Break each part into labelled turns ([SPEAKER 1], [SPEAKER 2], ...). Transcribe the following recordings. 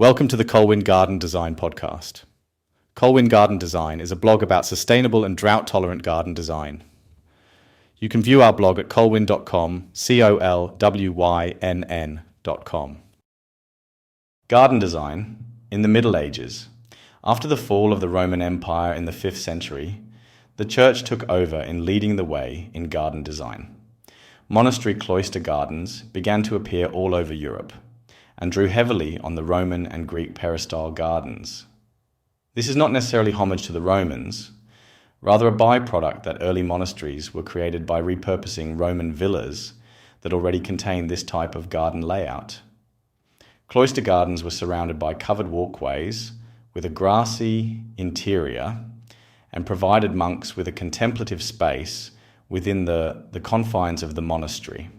[SPEAKER 1] Welcome to the Colwyn Garden Design Podcast. Colwyn Garden Design is a blog about sustainable and drought-tolerant garden design. You can view our blog at colwyn.com, colwynn.com. Garden design in the Middle Ages. After the fall of the Roman Empire in the 5th century, the Church took over in leading the way in garden design. Monastery cloister gardens began to appear all over Europe, and drew heavily on the Roman and Greek peristyle gardens. This is not necessarily homage to the Romans, rather a byproduct that early monasteries were created by repurposing Roman villas that already contained this type of garden layout. Cloister gardens were surrounded by covered walkways with a grassy interior and provided monks with a contemplative space within the confines of the monastery.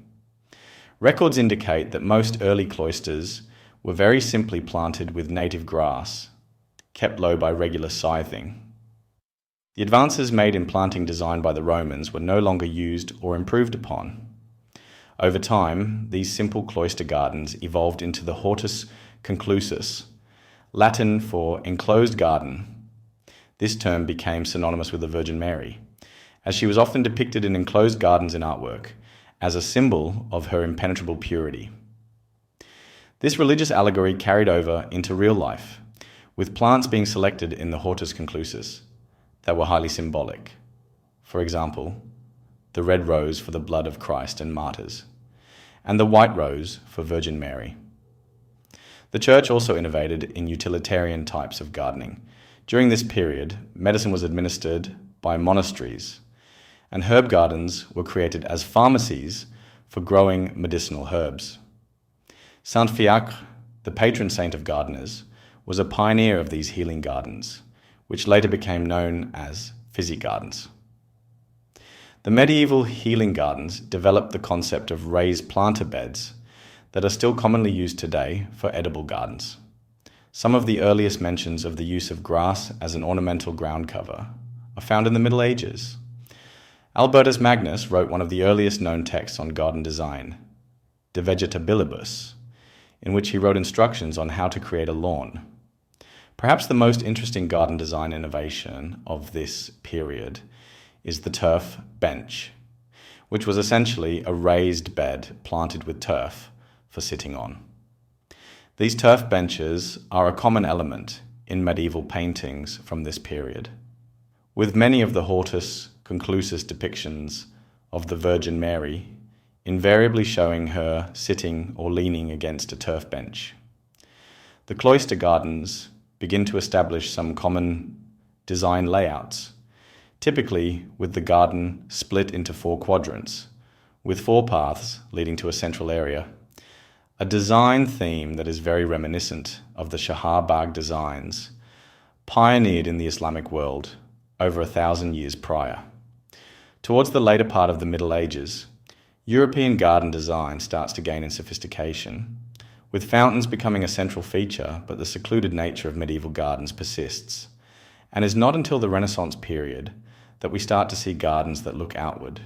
[SPEAKER 1] Records indicate that most early cloisters were very simply planted with native grass, kept low by regular scything. The advances made in planting design by the Romans were no longer used or improved upon. Over time, these simple cloister gardens evolved into the hortus conclusus, Latin for enclosed garden. This term became synonymous with the Virgin Mary, as she was often depicted in enclosed gardens in artwork, as a symbol of her impenetrable purity. This religious allegory carried over into real life, with plants being selected in the hortus conclusus that were highly symbolic. For example, the red rose for the blood of Christ and martyrs, and the white rose for Virgin Mary. The Church also innovated in utilitarian types of gardening. During this period, medicine was administered by monasteries, and herb gardens were created as pharmacies for growing medicinal herbs. Saint Fiacre, the patron saint of gardeners, was a pioneer of these healing gardens, which later became known as physic gardens. The medieval healing gardens developed the concept of raised planter beds that are still commonly used today for edible gardens. Some of the earliest mentions of the use of grass as an ornamental ground cover are found in the Middle Ages. Albertus Magnus wrote one of the earliest known texts on garden design, De Vegetabilibus, in which he wrote instructions on how to create a lawn. Perhaps the most interesting garden design innovation of this period is the turf bench, which was essentially a raised bed planted with turf for sitting on. These turf benches are a common element in medieval paintings from this period, with many of the hortus conclusus depictions of the Virgin Mary invariably showing her sitting or leaning against a turf bench. The cloister gardens begin to establish some common design layouts, typically with the garden split into 4 quadrants, with 4 paths leading to a central area, a design theme that is very reminiscent of the Shahar Bagh designs pioneered in the Islamic world over 1,000 years prior. Towards the later part of the Middle Ages, European garden design starts to gain in sophistication, with fountains becoming a central feature, but the secluded nature of medieval gardens persists, and is not until the Renaissance period that we start to see gardens that look outward,